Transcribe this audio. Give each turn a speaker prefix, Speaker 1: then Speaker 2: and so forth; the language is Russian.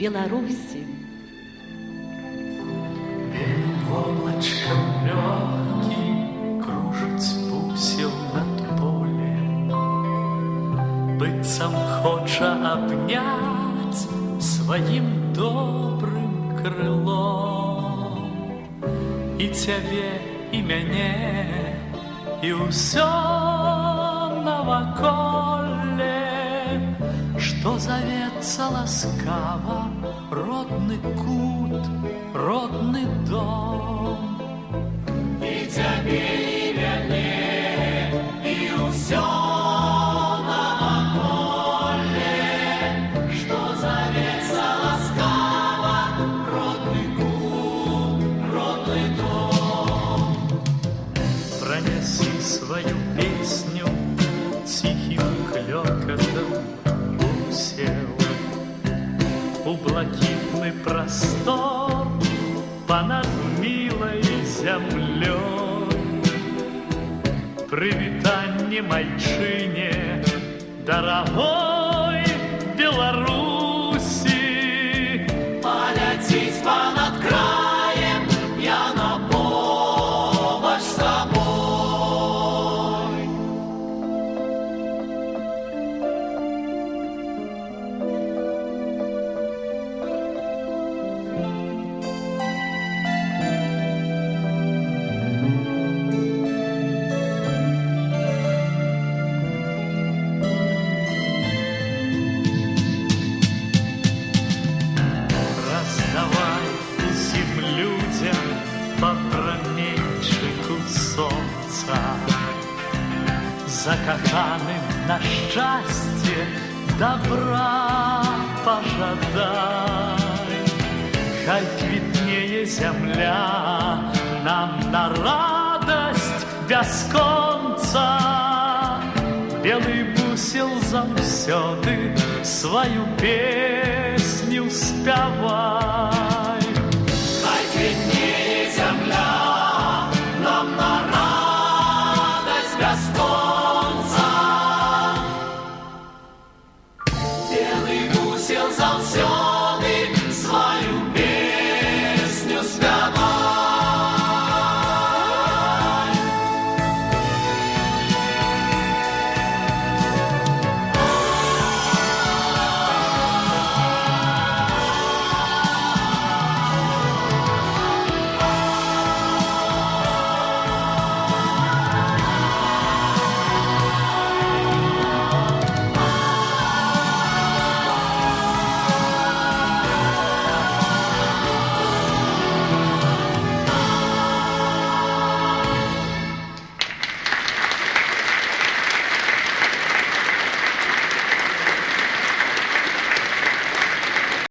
Speaker 1: Беларуси.
Speaker 2: Облачко легкий кружить бусел над полем, быццам хоча обнять своим добрым крылом и тебе, и мяне, и усё наваколе, что зовется ласкаво родный кут, родный дом.
Speaker 3: И тебе, и мяне, и усё навоколе, что зовется ласкаво родный кут, родный дом.
Speaker 2: Пронеси свою песню тихим клёкотом бусел у блакитный простор понад милой землей. Привитанье майчыне, дорогой Беларуси,
Speaker 3: Полететь понад краем, я на помощь с тобой.
Speaker 2: раздавай усім людям по променьшику солнца, закоханым на счастье добра пожадай. Хай квітнее земля нам на радость бясконца, белый бусел заўсёды свою песню спявай.
Speaker 3: Хай квітнее земля нам на радость бясконца, белый бусел заўсёды